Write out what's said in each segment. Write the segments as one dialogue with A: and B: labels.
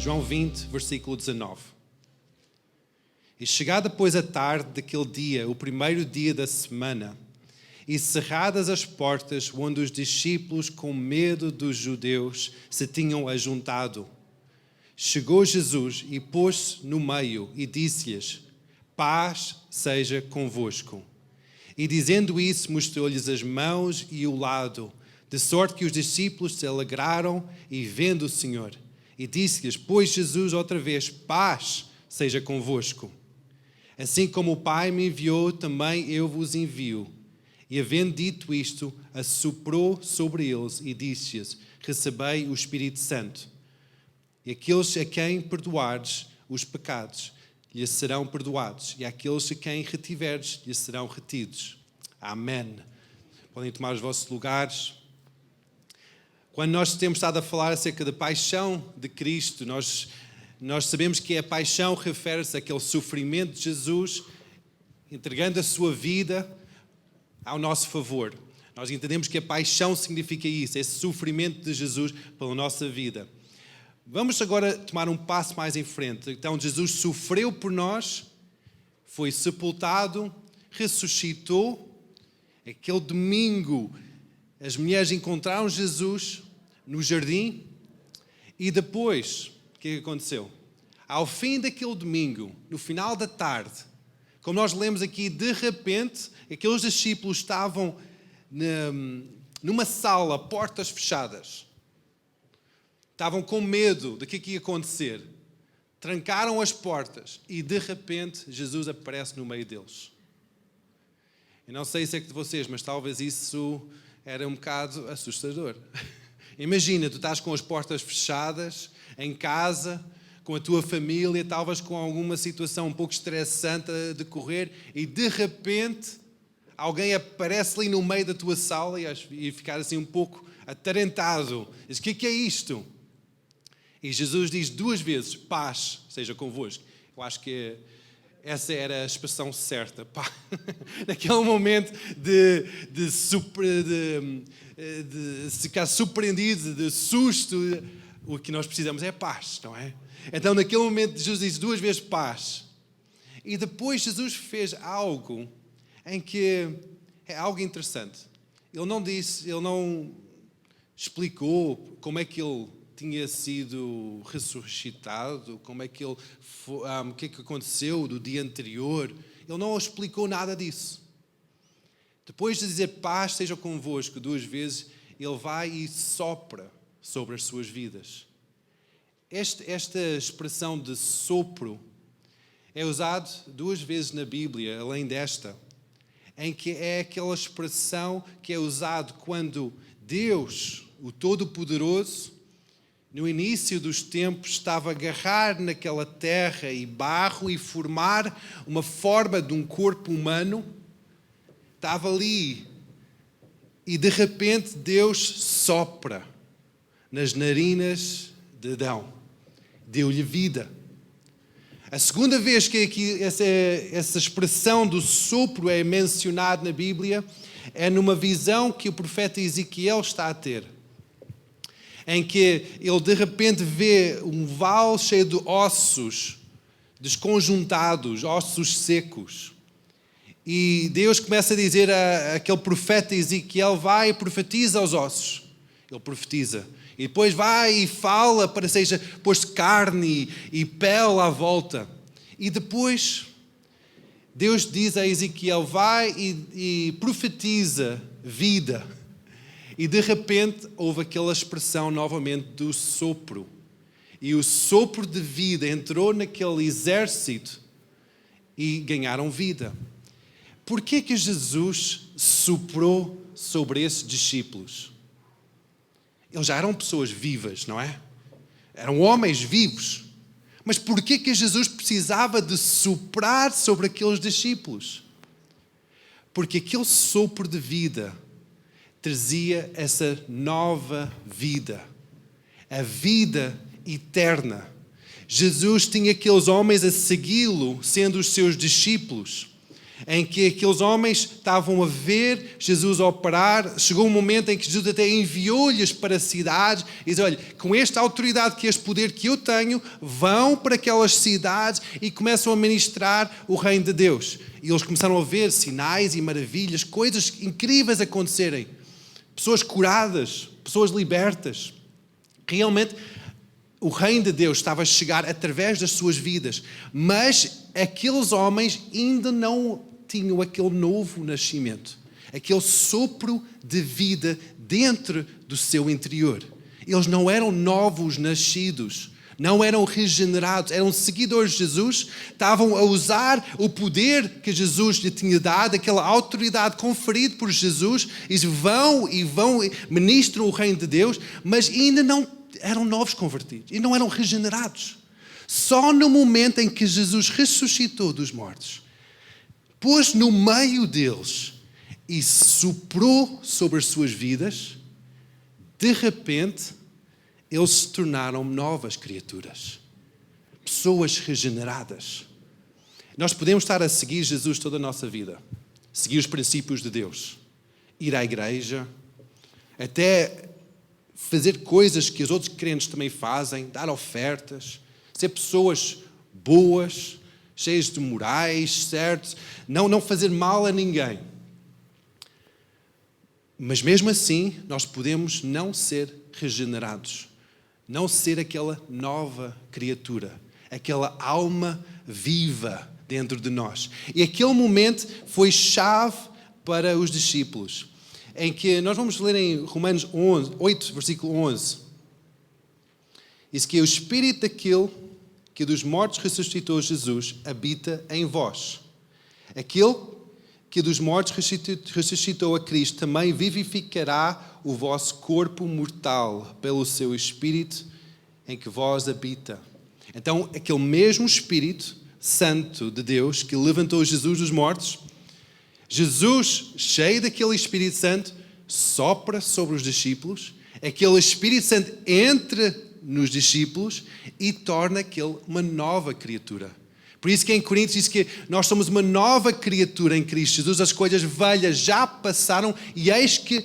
A: João 20, versículo 19. E chegada, pois, a tarde daquele dia, o primeiro dia da semana, e cerradas as portas onde os discípulos, com medo dos judeus, se tinham ajuntado, chegou Jesus e pôs-se no meio e disse-lhes: paz seja convosco. E dizendo isso, mostrou-lhes as mãos e o lado, de sorte que os discípulos se alegraram e vendo o Senhor. E disse-lhes, pois Jesus outra vez: paz seja convosco. Assim como o Pai me enviou, também eu vos envio. E havendo dito isto, assoprou sobre eles e disse-lhes: recebei o Espírito Santo. E aqueles a quem perdoardes os pecados, lhes serão perdoados. E aqueles a quem retiverdes, lhes serão retidos. Amém. Podem tomar os vossos lugares. Quando nós temos estado a falar acerca da paixão de Cristo, nós sabemos que a paixão refere-se àquele sofrimento de Jesus, entregando a sua vida ao nosso favor. Nós entendemos que a paixão significa isso, esse sofrimento de Jesus pela nossa vida. Vamos agora tomar um passo mais em frente. Então, Jesus sofreu por nós, foi sepultado, ressuscitou. Aquele domingo, as mulheres encontraram Jesus no jardim e depois, o que aconteceu? Ao fim daquele domingo, no final da tarde, como nós lemos aqui, de repente, aqueles discípulos estavam numa sala, portas fechadas. Estavam com medo do que ia acontecer. Trancaram as portas e, de repente, Jesus aparece no meio deles. Eu não sei se é que de vocês, mas talvez isso era um bocado assustador. Imagina, tu estás com as portas fechadas, em casa, com a tua família, talvez com alguma situação um pouco estressante a decorrer e de repente alguém aparece ali no meio da tua sala e ficar assim um pouco atarantado. Diz, o que é isto? E Jesus diz 2 vezes, paz seja convosco. Eu acho que essa era a expressão certa. Pá. Naquele momento de ficar surpreendido, de susto, o que nós precisamos é paz, não é? Então, naquele momento, Jesus disse 2 vezes paz. E depois Jesus fez algo em que é algo interessante. Ele não explicou como é que ele tinha sido ressuscitado, como é que ele o que é que aconteceu do dia anterior. Ele não explicou nada disso. Depois de dizer paz seja convosco 2 vezes, ele vai e sopra sobre as suas vidas. Esta expressão de sopro é usado 2 vezes na Bíblia, além desta, em que é aquela expressão que é usada quando Deus, o Todo-Poderoso, no início dos tempos, estava a agarrar naquela terra e barro e formar uma forma de um corpo humano. Estava ali e de repente Deus sopra nas narinas de Adão. Deu-lhe vida. A segunda vez que aqui essa expressão do sopro é mencionada na Bíblia é numa visão que o profeta Ezequiel está a ter, em que ele de repente vê um vale cheio de ossos desconjuntados, ossos secos. E Deus começa a dizer àquele profeta Ezequiel, vai e profetiza aos ossos. Ele profetiza. E depois vai e fala para seja posto carne e pele à volta. E depois Deus diz a Ezequiel, vai e profetiza vida. E de repente houve aquela expressão novamente do sopro. E o sopro de vida entrou naquele exército e ganharam vida. Por que Jesus soprou sobre esses discípulos? Eles já eram pessoas vivas, não é? Eram homens vivos. Mas por que Jesus precisava de soprar sobre aqueles discípulos? Porque aquele sopro de vida trazia essa nova vida. A vida eterna. Jesus tinha aqueles homens a segui-lo, sendo os seus discípulos. em que aqueles homens estavam a ver Jesus operar. Chegou um momento em que Jesus até enviou-lhes para cidades e disse: olha, com esta autoridade, que este poder que eu tenho, vão para aquelas cidades e começam a ministrar o reino de Deus. E eles começaram a ver sinais e maravilhas, coisas incríveis acontecerem. Pessoas curadas, pessoas libertas. Realmente, o reino de Deus estava a chegar através das suas vidas, mas aqueles homens ainda não tinham aquele novo nascimento, aquele sopro de vida dentro do seu interior. Eles não eram novos nascidos, não eram regenerados, eram seguidores de Jesus, estavam a usar o poder que Jesus lhe tinha dado, aquela autoridade conferida por Jesus, e vão, ministram o reino de Deus, mas ainda não eram novos convertidos e não eram regenerados. Só no momento em que Jesus ressuscitou dos mortos, pôs no meio deles e soprou sobre as suas vidas, de repente, eles se tornaram novas criaturas, pessoas regeneradas. Nós podemos estar a seguir Jesus toda a nossa vida, seguir os princípios de Deus, ir à igreja, até fazer coisas que os outros crentes também fazem, dar ofertas, ser pessoas boas, cheias de morais, certos, não fazer mal a ninguém. Mas mesmo assim, nós podemos não ser regenerados, não ser aquela nova criatura, aquela alma viva dentro de nós. E aquele momento foi chave para os discípulos, em que nós vamos ler em Romanos 8, versículo 11. Diz que o Espírito daquele que dos mortos ressuscitou Jesus habita em vós. Aquele que dos mortos ressuscitou a Cristo também vivificará o vosso corpo mortal pelo seu Espírito em que vós habita. Então, aquele mesmo Espírito Santo de Deus que levantou Jesus dos mortos, Jesus, cheio daquele Espírito Santo, sopra sobre os discípulos, aquele Espírito Santo entra nos discípulos e torna aquele uma nova criatura. Por isso que em Coríntios diz que nós somos uma nova criatura em Cristo Jesus, as coisas velhas já passaram e eis que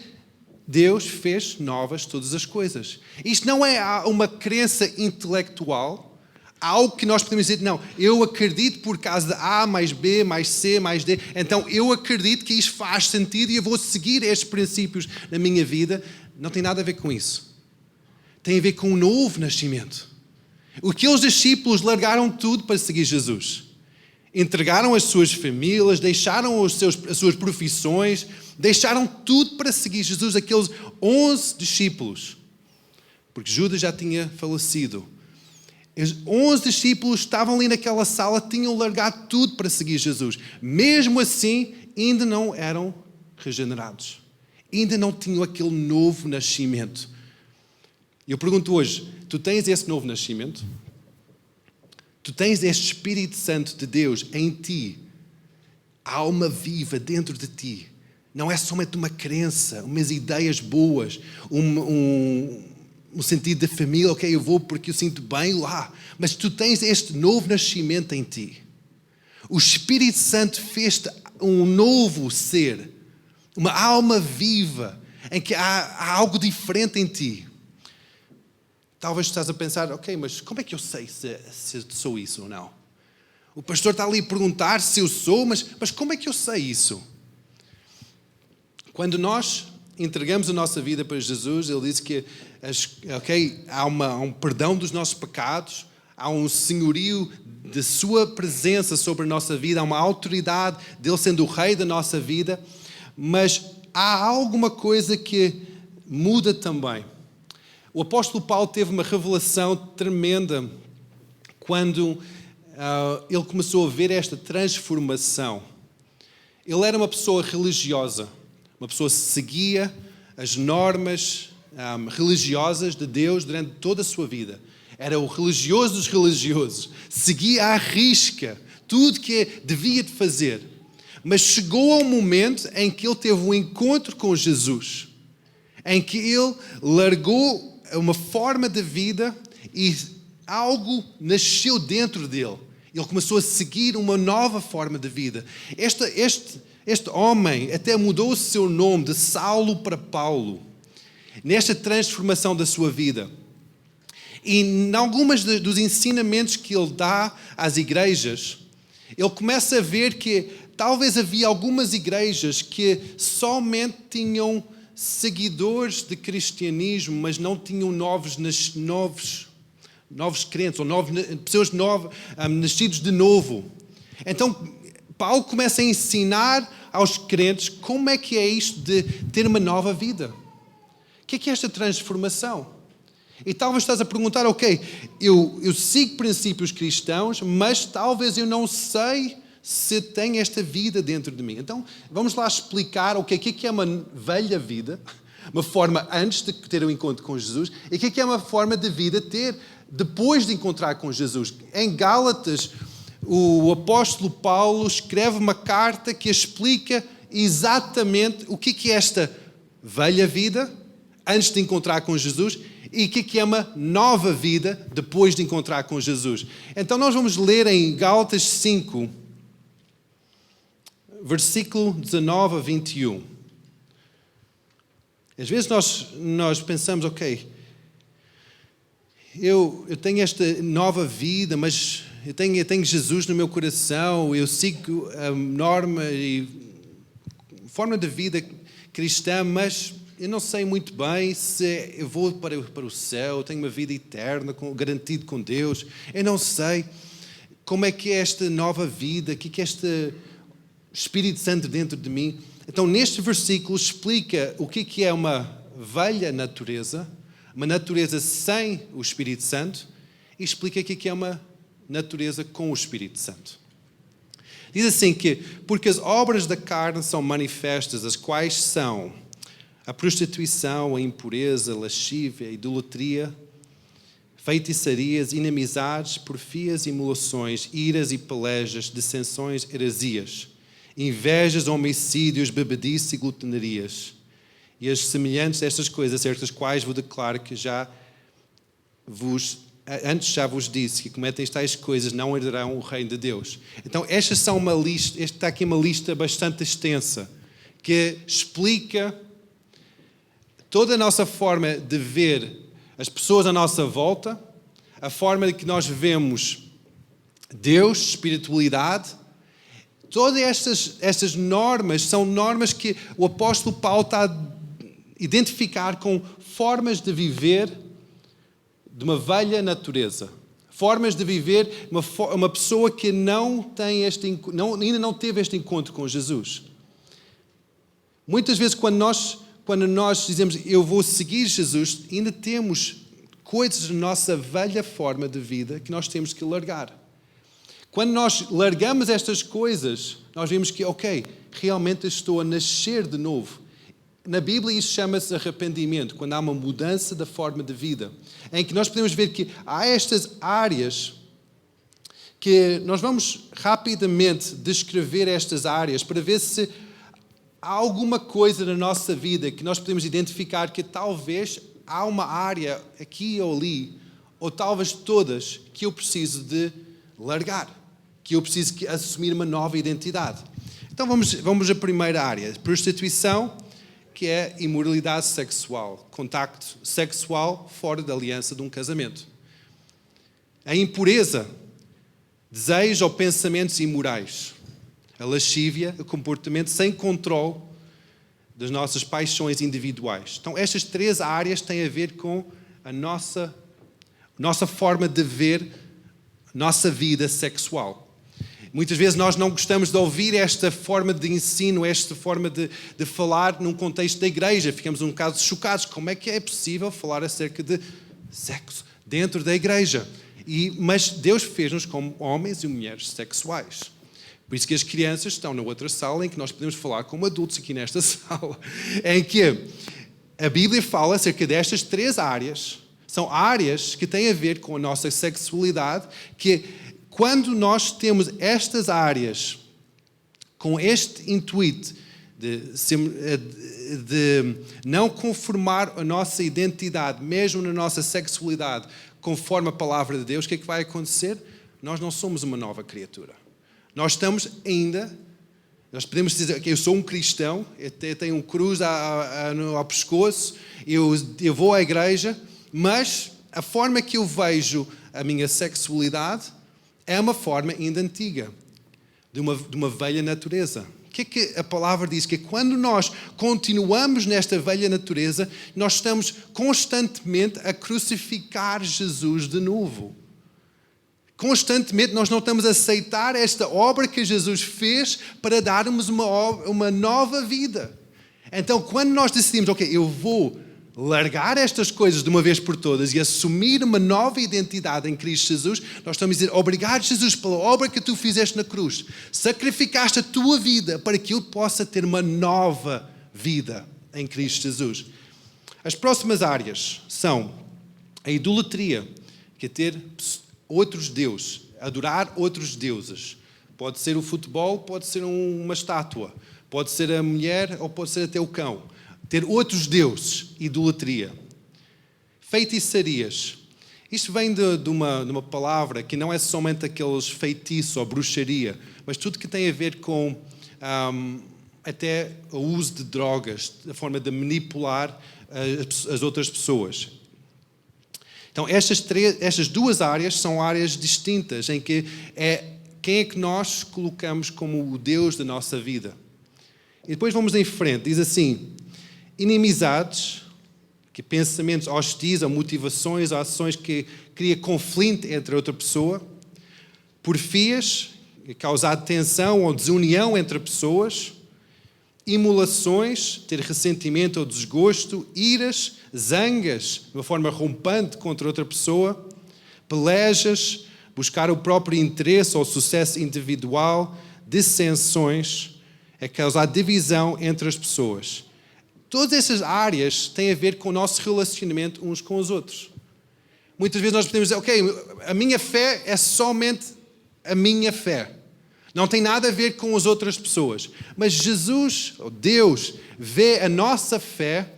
A: Deus fez novas todas as coisas. Isto não é uma crença intelectual, algo que nós podemos dizer, não, eu acredito por causa de A mais B mais C mais D, então eu acredito que isto faz sentido e eu vou seguir estes princípios na minha vida. Não tem nada a ver com isso. Tem a ver com um novo nascimento. Aqueles discípulos largaram tudo para seguir Jesus. Entregaram as suas famílias, deixaram as suas profissões, deixaram tudo para seguir Jesus, aqueles 11 discípulos. Porque Judas já tinha falecido. Os 11 discípulos estavam ali naquela sala, tinham largado tudo para seguir Jesus. Mesmo assim, ainda não eram regenerados. Ainda não tinham aquele novo nascimento. Eu pergunto hoje, tu tens esse novo nascimento? Tu tens este Espírito Santo de Deus em ti? A alma viva dentro de ti. Não é somente uma crença, umas ideias boas, um sentido de família, ok, eu vou porque eu sinto bem lá. Mas tu tens este novo nascimento em ti. O Espírito Santo fez-te um novo ser, uma alma viva, em que há algo diferente em ti. Talvez estás a pensar, ok, mas como é que eu sei se sou isso ou não? O pastor está ali a perguntar se eu sou, mas como é que eu sei isso? Quando nós entregamos a nossa vida para Jesus, Ele diz que há um perdão dos nossos pecados, há um senhorio de Sua presença sobre a nossa vida, há uma autoridade dEle sendo o Rei da nossa vida, mas há alguma coisa que muda também. O apóstolo Paulo teve uma revelação tremenda quando ele começou a ver esta transformação. Ele era uma pessoa religiosa, uma pessoa que seguia as normas religiosas de Deus durante toda a sua vida. Era o religioso dos religiosos, seguia à risca tudo que devia de fazer. Mas chegou ao momento em que ele teve um encontro com Jesus, em que ele largou uma forma de vida e algo nasceu dentro dele. Ele começou a seguir uma nova forma de vida. Este homem até mudou o seu nome de Saulo para Paulo, nesta transformação da sua vida. E em alguns dos ensinamentos que ele dá às igrejas, ele começa a ver que talvez havia algumas igrejas que somente tinham seguidores de cristianismo, mas não tinham novos crentes, ou pessoas nascidos de novo. Então, Paulo começa a ensinar aos crentes como é que é isto de ter uma nova vida. O que é esta transformação? E talvez estás a perguntar, ok, eu sigo princípios cristãos, mas talvez eu não sei se tenho esta vida dentro de mim. Então, vamos lá explicar o que é uma velha vida, uma forma antes de ter um encontro com Jesus, e o que é uma forma de vida ter depois de encontrar com Jesus. Em Gálatas, o apóstolo Paulo escreve uma carta que explica exatamente o que é esta velha vida antes de encontrar com Jesus e o que é uma nova vida depois de encontrar com Jesus. Então nós vamos ler em Gálatas 5, versículo 19 a 21. Às vezes nós pensamos, ok, eu tenho esta nova vida, mas eu tenho Jesus no meu coração, eu sigo a norma e forma de vida cristã, mas eu não sei muito bem se eu vou para o céu, tenho uma vida eterna, garantido com Deus. Eu não sei como é que é esta nova vida, o que é este Espírito Santo dentro de mim. Então, neste versículo explica o que é uma velha natureza, uma natureza sem o Espírito Santo, e explica o que é uma natureza com o Espírito Santo. Diz assim que, porque as obras da carne são manifestas, as quais são a prostituição, a impureza, a lascívia, a idolatria, feitiçarias, inimizades, porfias, emulações, iras e pelejas, dissensões, heresias, invejas, homicídios, bebedice e glutonarias, e as semelhantes a estas coisas, acerca das quais vos declaro que antes já vos disse que cometem tais coisas não herdarão o reino de Deus. Então, estas são uma lista, está aqui uma lista bastante extensa que explica toda a nossa forma de ver as pessoas à nossa volta, a forma de que nós vemos Deus, espiritualidade. Todas estas normas são normas que o apóstolo Paulo está a identificar com formas de viver de uma velha natureza. Formas de viver uma pessoa que ainda não teve este encontro com Jesus. Muitas vezes quando nós dizemos eu vou seguir Jesus, ainda temos coisas da nossa velha forma de vida que nós temos que largar. Quando nós largamos estas coisas, nós vemos que, ok, realmente estou a nascer de novo. Na Bíblia isso chama-se arrependimento, quando há uma mudança da forma de vida, em que nós podemos ver que há estas áreas que nós vamos rapidamente descrever estas áreas para ver se há alguma coisa na nossa vida que nós podemos identificar que talvez há uma área aqui ou ali, ou talvez todas, que eu preciso de largar, que eu preciso assumir uma nova identidade. Então vamos à primeira área, prostituição, que é imoralidade sexual, contacto sexual fora da aliança de um casamento. A impureza, desejo ou pensamentos imorais. A lascívia, o comportamento sem controle das nossas paixões individuais. Então, estas três áreas têm a ver com a nossa forma de ver a nossa vida sexual. Muitas vezes nós não gostamos de ouvir esta forma de ensino, esta forma de falar num contexto da igreja. Ficamos um bocado chocados. Como é que é possível falar acerca de sexo dentro da igreja? Mas Deus fez-nos como homens e mulheres sexuais. Por isso que as crianças estão na outra sala em que nós podemos falar como adultos aqui nesta sala. Em que a Bíblia fala acerca destas três áreas. São áreas que têm a ver com a nossa sexualidade, que quando nós temos estas áreas com este intuito de não conformar a nossa identidade, mesmo na nossa sexualidade, conforme a palavra de Deus, o que é que vai acontecer? nós não somos uma nova criatura. Nós estamos ainda, nós podemos dizer que eu sou um cristão, eu tenho um cruz ao pescoço, eu vou à igreja, mas a forma que eu vejo a minha sexualidade é uma forma ainda antiga, de uma velha natureza. O que é que a palavra diz? Que quando nós continuamos nesta velha natureza, nós estamos constantemente a crucificar Jesus de novo. Constantemente nós não estamos a aceitar esta obra que Jesus fez para darmos uma nova vida. Então, quando nós decidimos, ok, eu vou largar estas coisas de uma vez por todas e assumir uma nova identidade em Cristo Jesus, nós estamos a dizer, obrigado Jesus pela obra que tu fizeste na cruz. Sacrificaste a tua vida para que eu possa ter uma nova vida em Cristo Jesus. As próximas áreas são a idolatria, que é ter outros deuses, adorar outros deuses. Pode ser o futebol, pode ser uma estátua, pode ser a mulher ou pode ser até o cão. Ter outros deuses, idolatria. Feitiçarias. Isto vem de uma palavra que não é somente aqueles feitiços ou bruxaria, mas tudo que tem a ver com até o uso de drogas, a forma de manipular as outras pessoas. Então, estas duas áreas são áreas distintas, em que quem é que nós colocamos como o Deus da nossa vida. E depois vamos em frente, diz assim, inimizades, que pensamentos hostis, ou motivações, ou ações que criam conflito entre outra pessoa, porfias, causar tensão ou desunião entre pessoas, imolações, ter ressentimento ou desgosto, iras, zangas, de uma forma rompante contra outra pessoa, pelejas, buscar o próprio interesse ou sucesso individual, dissensões, é causar divisão entre as pessoas. Todas essas áreas têm a ver com o nosso relacionamento uns com os outros. Muitas vezes nós podemos dizer, ok, a minha fé é somente a minha fé. Não tem nada a ver com as outras pessoas. Mas Jesus, ou Deus, vê a nossa fé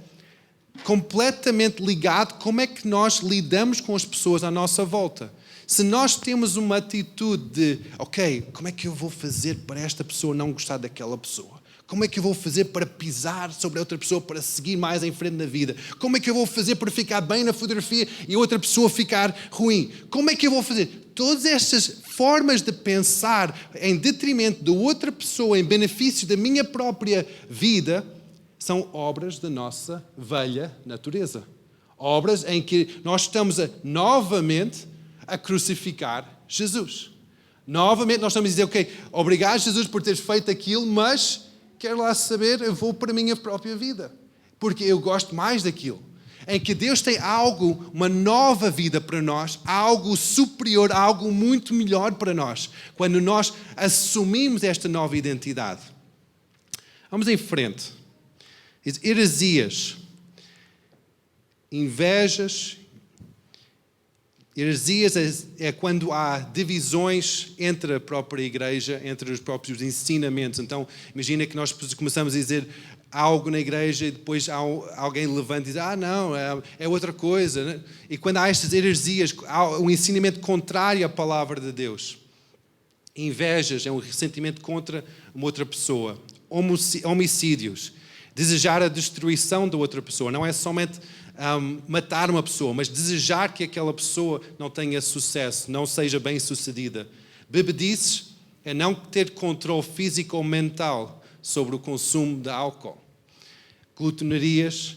A: completamente ligado como é que nós lidamos com as pessoas à nossa volta. Se nós temos uma atitude de, ok, como é que eu vou fazer para esta pessoa não gostar daquela pessoa? Como é que eu vou fazer para pisar sobre a outra pessoa para seguir mais em frente na vida? Como é que eu vou fazer para ficar bem na fotografia e a outra pessoa ficar ruim? Como é que eu vou fazer? Todas estas formas de pensar em detrimento da outra pessoa, em benefício da minha própria vida, são obras da nossa velha natureza. Obras em que nós estamos novamente a crucificar Jesus. Novamente nós estamos a dizer, ok, obrigado Jesus por teres feito aquilo, mas quero lá saber, eu vou para a minha própria vida, porque eu gosto mais daquilo. Em que Deus tem algo, uma nova vida para nós, algo superior, algo muito melhor para nós, quando nós assumimos esta nova identidade. Vamos em frente. Heresias, invejas. Heresias é quando há divisões entre a própria igreja, entre os próprios ensinamentos. Então, imagina que nós começamos a dizer algo na igreja e depois alguém levanta e diz, não, é outra coisa. Né? E quando há estas heresias, há um ensinamento contrário à palavra de Deus. Invejas é um ressentimento contra uma outra pessoa. Homicídios, desejar a destruição da outra pessoa. Não é somente matar uma pessoa, mas desejar que aquela pessoa não tenha sucesso, não seja bem sucedida. Bebedices é não ter controle físico ou mental sobre o consumo de álcool. Glutonarias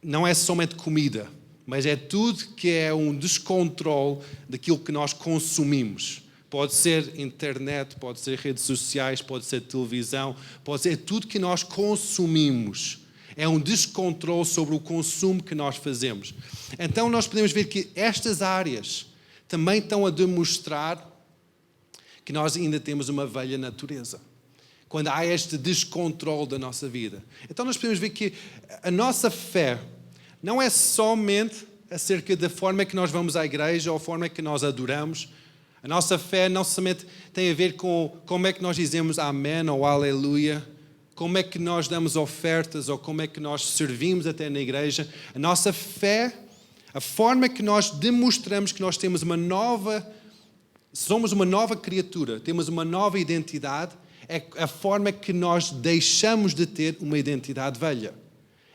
A: não é somente comida, mas é tudo que é um descontrole daquilo que nós consumimos. Pode ser internet, pode ser redes sociais, pode ser televisão, pode ser tudo que nós consumimos. É um descontrole sobre o consumo que nós fazemos. Então nós podemos ver que estas áreas também estão a demonstrar que nós ainda temos uma velha natureza. Quando há este descontrole da nossa vida. Então nós podemos ver que a nossa fé não é somente acerca da forma que nós vamos à igreja ou a forma que nós adoramos. A nossa fé não somente tem a ver com como é que nós dizemos amém ou aleluia, como é que nós damos ofertas ou como é que nós servimos até na igreja. A nossa fé, a forma que nós demonstramos que nós temos uma nova somos uma nova criatura, temos uma nova identidade, é a forma que nós deixamos de ter uma identidade velha.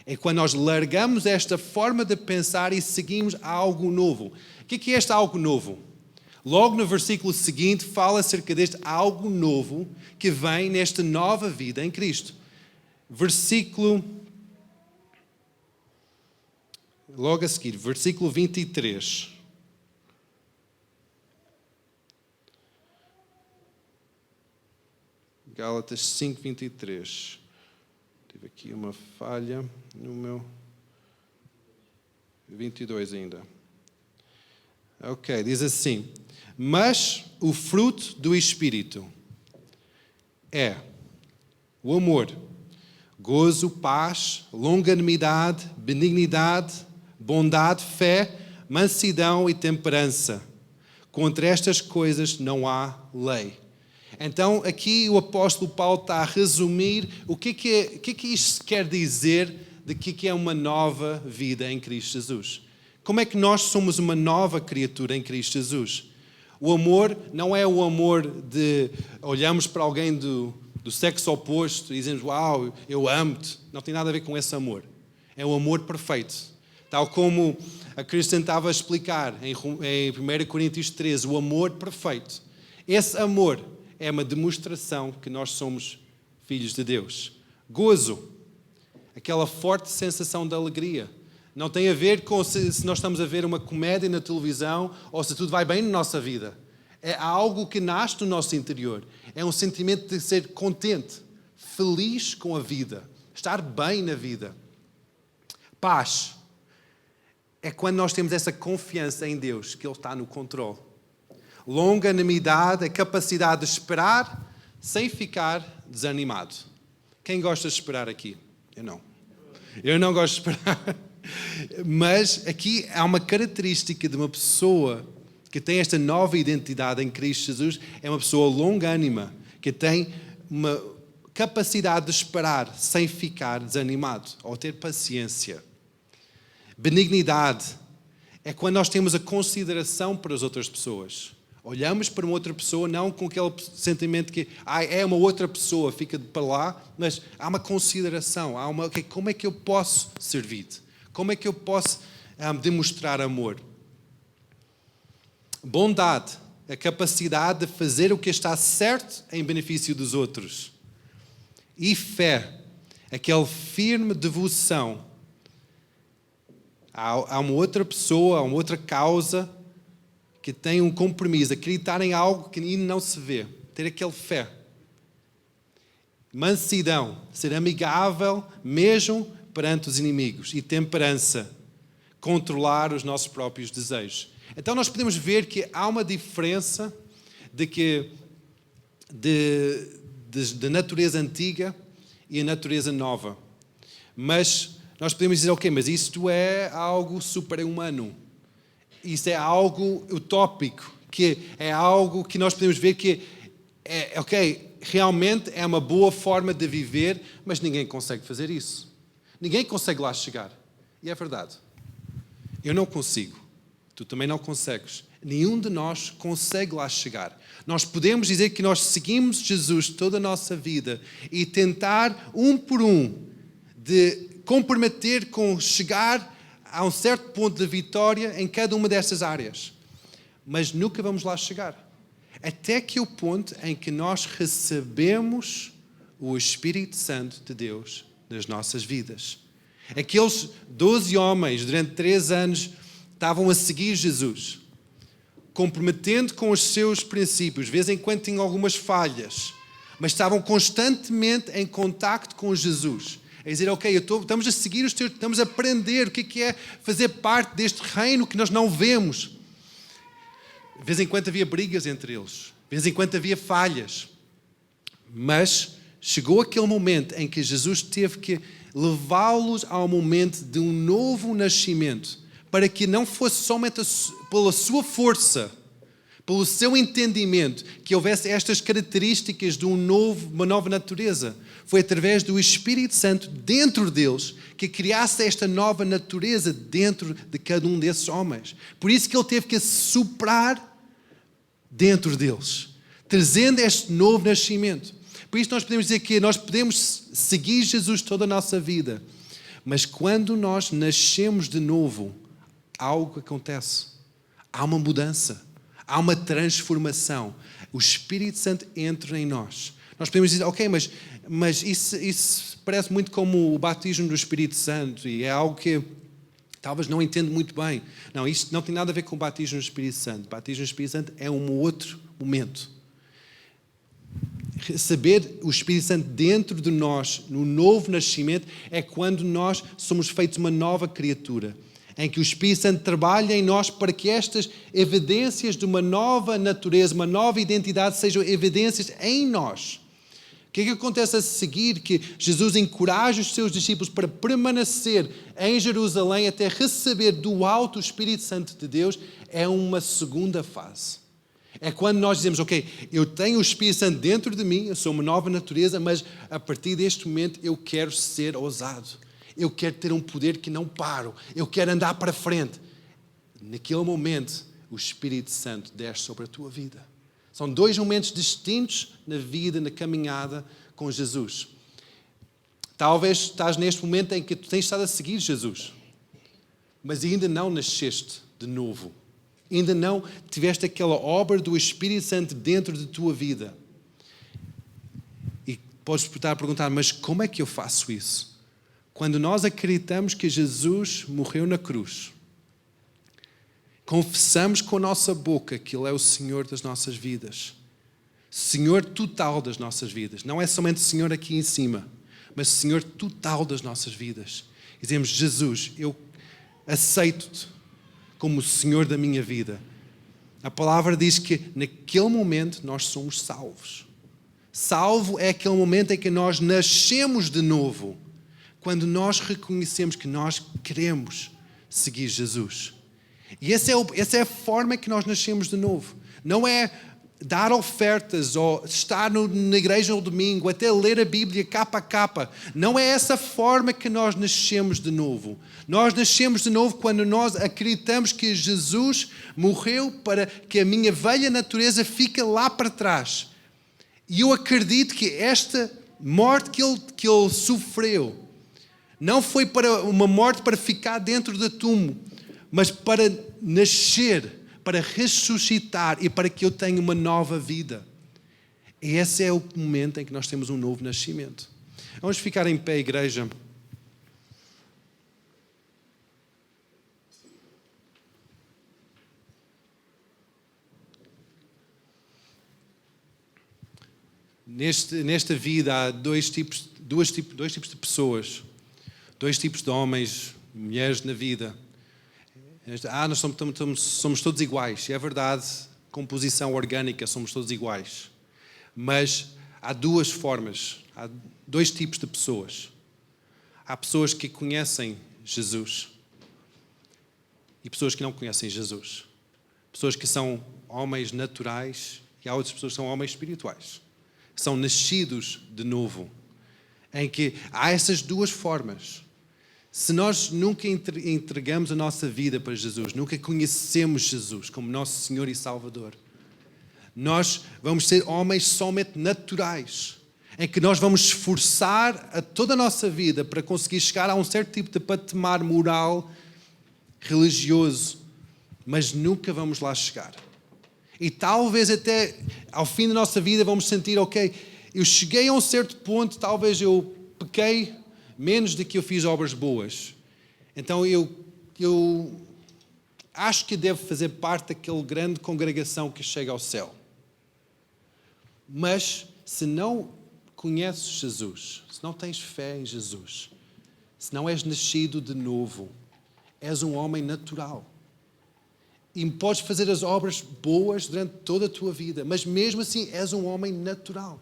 A: É quando nós largamos esta forma de pensar e seguimos algo novo. O que é este algo novo? Logo no versículo seguinte fala acerca deste algo novo que vem nesta nova vida em Cristo. Logo a seguir, versículo 23. Gálatas 5, 23. Tive aqui uma falha no meu 22 ainda. Ok, diz assim: mas o fruto do Espírito é o amor, gozo, paz, longanimidade, benignidade, bondade, fé, mansidão e temperança. Contra estas coisas não há lei. Então, aqui o apóstolo Paulo está a resumir o que isto quer dizer de que é uma nova vida em Cristo Jesus. Como é que nós somos uma nova criatura em Cristo Jesus? O amor não é o amor de olhamos para alguém do sexo oposto e dizemos, uau, eu amo-te. Não tem nada a ver com esse amor. É o amor perfeito. Tal como a Kristen estava a explicar em 1 Coríntios 13, o amor perfeito. Esse amor é uma demonstração que nós somos filhos de Deus. Gozo, aquela forte sensação de alegria. Não tem a ver com se nós estamos a ver uma comédia na televisão ou se tudo vai bem na nossa vida. É algo que nasce no nosso interior. É um sentimento de ser contente, feliz com a vida, estar bem na vida. Paz é quando nós temos essa confiança em Deus, que Ele está no controle. Longanimidade, a capacidade de esperar sem ficar desanimado. Quem gosta de esperar aqui? Eu não. Eu não gosto de esperar. Mas aqui há uma característica de uma pessoa que tem esta nova identidade em Cristo Jesus, é uma pessoa longânima, que tem uma capacidade de esperar sem ficar desanimado, ou ter paciência. Benignidade é quando nós temos a consideração para as outras pessoas. Olhamos para uma outra pessoa, não com aquele sentimento que é uma outra pessoa, fica para lá, mas há uma consideração, há uma, como é que eu posso servir-te? Como é que eu posso demonstrar amor? Bondade, a capacidade de fazer o que está certo em benefício dos outros. E fé, aquela firme devoção a uma outra pessoa, a uma outra causa, que tem um compromisso, acreditar em algo que ainda não se vê, ter aquele fé. Mansidão, ser amigável mesmo perante os inimigos. E temperança, controlar os nossos próprios desejos. Então nós podemos ver que há uma diferença de natureza antiga e a natureza nova. Mas nós podemos dizer, ok, mas isto é algo super-humano. Isso é algo utópico, que é algo que nós podemos ver que realmente é uma boa forma de viver, mas ninguém consegue fazer isso. Ninguém consegue lá chegar. E é verdade. Eu não consigo. Tu também não consegues. Nenhum de nós consegue lá chegar. Nós podemos dizer que nós seguimos Jesus toda a nossa vida e tentar, um por um, de comprometer com chegar a um certo ponto de vitória em cada uma destas áreas. Mas nunca vamos lá chegar. Até que o ponto em que nós recebemos o Espírito Santo de Deus nas nossas vidas. Aqueles 12 homens, durante 3 anos, estavam a seguir Jesus, comprometendo com os seus princípios. De vez em quando tinham algumas falhas, mas estavam constantemente em contacto com Jesus. É dizer, ok, estamos a seguir os teus, estamos a aprender o que é fazer parte deste reino que nós não vemos. De vez em quando havia brigas entre eles, de vez em quando havia falhas. Mas chegou aquele momento em que Jesus teve que levá-los ao momento de um novo nascimento, para que não fosse somente pela sua força, pelo seu entendimento, que houvesse estas características de uma nova natureza. Foi através do Espírito Santo dentro deles que criasse esta nova natureza dentro de cada um desses homens. Por isso que ele teve que superar dentro deles, trazendo este novo nascimento. Por isso nós podemos dizer que nós podemos seguir Jesus toda a nossa vida, mas quando nós nascemos de novo, algo acontece. Há uma mudança, há uma transformação. O Espírito Santo entra em nós. Nós podemos dizer, ok, mas isso parece muito como o batismo do Espírito Santo e é algo que talvez não entendo muito bem. Não, isto não tem nada a ver com o batismo do Espírito Santo. O batismo do Espírito Santo é um outro momento. Receber o Espírito Santo dentro de nós, no novo nascimento, é quando nós somos feitos uma nova criatura, em que o Espírito Santo trabalha em nós para que estas evidências de uma nova natureza, uma nova identidade, sejam evidências em nós. O que é que acontece a seguir? Que Jesus encoraja os seus discípulos para permanecer em Jerusalém até receber do alto o Espírito Santo de Deus. É uma segunda fase. É quando nós dizemos, ok, eu tenho o Espírito Santo dentro de mim, eu sou uma nova natureza, mas a partir deste momento eu quero ser ousado. Eu quero ter um poder que não paro. Eu quero andar para frente. Naquele momento, o Espírito Santo desce sobre a tua vida. São dois momentos distintos na vida, na caminhada com Jesus. Talvez estás neste momento em que tu tens estado a seguir Jesus, mas ainda não nasceste de novo. Ainda não tiveste aquela obra do Espírito Santo dentro de tua vida. E podes estar a perguntar, mas como é que eu faço isso? Quando nós acreditamos que Jesus morreu na cruz, confessamos com a nossa boca que Ele é o Senhor das nossas vidas, Senhor total das nossas vidas, não é somente Senhor aqui em cima, mas Senhor total das nossas vidas. E dizemos, Jesus, eu aceito-te como o Senhor da minha vida. A palavra diz que naquele momento nós somos salvos. Salvo é aquele momento em que nós nascemos de novo, quando nós reconhecemos que nós queremos seguir Jesus. E essa é a forma que nós nascemos de novo. Não é dar ofertas ou estar na igreja no domingo, até ler a Bíblia capa a capa. Não é essa forma que nós nascemos de novo. Nós nascemos de novo quando nós acreditamos que Jesus morreu para que a minha velha natureza fique lá para trás. E eu acredito que esta morte que ele sofreu não foi para uma morte para ficar dentro do túmulo, mas para nascer, para ressuscitar e para que eu tenha uma nova vida. E esse é o momento em que nós temos um novo nascimento. Vamos ficar em pé, igreja. Nesta vida há dois tipos de pessoas, dois tipos de homens, mulheres na vida. Nós somos todos iguais. É verdade, composição orgânica, somos todos iguais. Mas há duas formas, há dois tipos de pessoas. Há pessoas que conhecem Jesus e pessoas que não conhecem Jesus. Pessoas que são homens naturais e há outras pessoas que são homens espirituais. São nascidos de novo. Em que há essas duas formas. Se nós nunca entregamos a nossa vida para Jesus, nunca conhecemos Jesus como nosso Senhor e Salvador, nós vamos ser homens somente naturais, em que nós vamos esforçar a toda a nossa vida para conseguir chegar a um certo tipo de patamar moral, religioso, mas nunca vamos lá chegar. E talvez até ao fim da nossa vida vamos sentir, ok, eu cheguei a um certo ponto, talvez eu pequei menos do que eu fiz obras boas. Então eu acho que devo fazer parte daquela grande congregação que chega ao céu. Mas se não conheces Jesus, se não tens fé em Jesus, se não és nascido de novo, és um homem natural. E podes fazer as obras boas durante toda a tua vida, mas mesmo assim és um homem natural.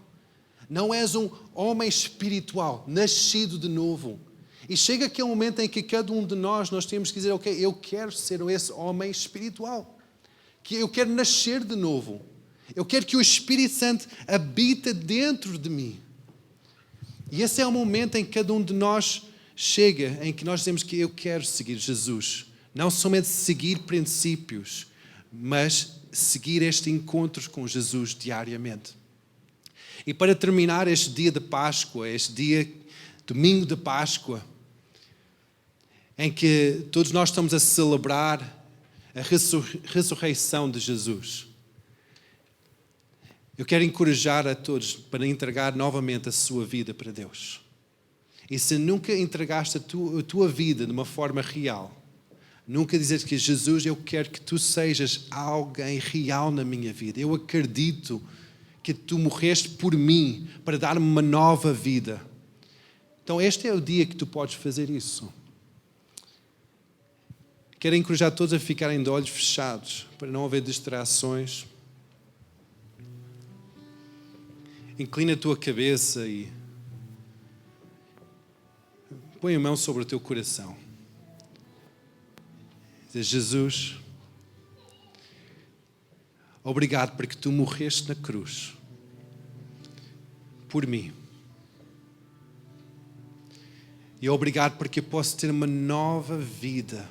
A: Não és um homem espiritual, nascido de novo. E chega aquele momento em que cada um de nós temos que dizer, ok, eu quero ser esse homem espiritual. Que eu quero nascer de novo. Eu quero que o Espírito Santo habite dentro de mim. E esse é o momento em que cada um de nós chega, em que nós dizemos que eu quero seguir Jesus. Não somente seguir princípios, mas seguir este encontro com Jesus diariamente. E para terminar este dia de Páscoa, este dia, domingo de Páscoa, em que todos nós estamos a celebrar a ressurreição de Jesus, eu quero encorajar a todos para entregar novamente a sua vida para Deus. E se nunca entregaste a tua vida de uma forma real, nunca dizer que Jesus, eu quero que tu sejas alguém real na minha vida. Eu acredito que tu morreste por mim para dar-me uma nova vida. Então este é o dia que tu podes fazer isso. Quero encorajar todos a ficarem de olhos fechados, para não haver distrações. Inclina a tua cabeça e põe a mão sobre o teu coração. Diz: Jesus, obrigado porque tu morreste na cruz por mim. E obrigado porque eu posso ter uma nova vida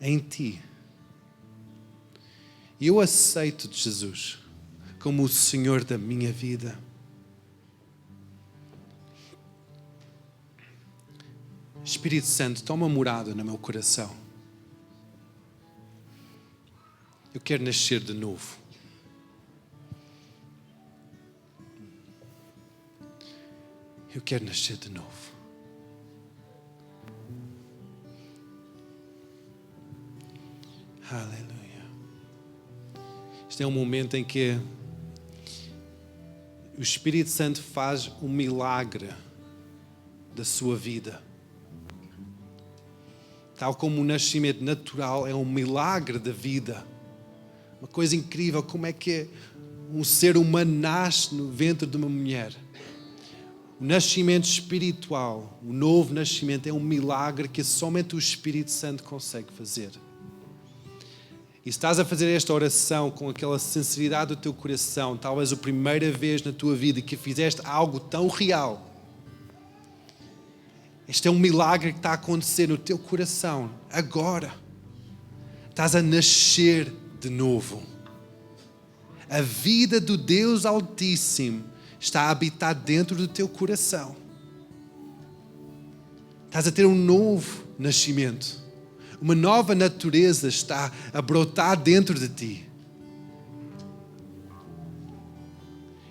A: em ti. E eu aceito-te, Jesus, como o Senhor da minha vida. Espírito Santo, toma morada no meu coração. Eu quero nascer de novo. Eu quero nascer de novo. Aleluia. Este é um momento em que o Espírito Santo faz um milagre da sua vida. Tal como o nascimento natural é um milagre da vida. Uma coisa incrível, como é que um ser humano nasce no ventre de uma mulher. O nascimento espiritual, o novo nascimento é um milagre que somente o Espírito Santo consegue fazer. E se estás a fazer esta oração com aquela sinceridade do teu coração, talvez a primeira vez na tua vida que fizeste algo tão real, este é um milagre que está a acontecer no teu coração agora. Estás a nascer de novo. A vida do Deus Altíssimo está a habitar dentro do teu coração. Estás a ter um novo nascimento. Uma nova natureza está a brotar dentro de ti.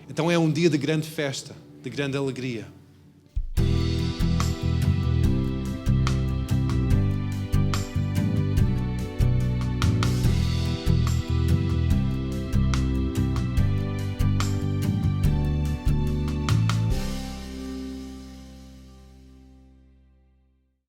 A: Então é um dia de grande festa, de grande alegria.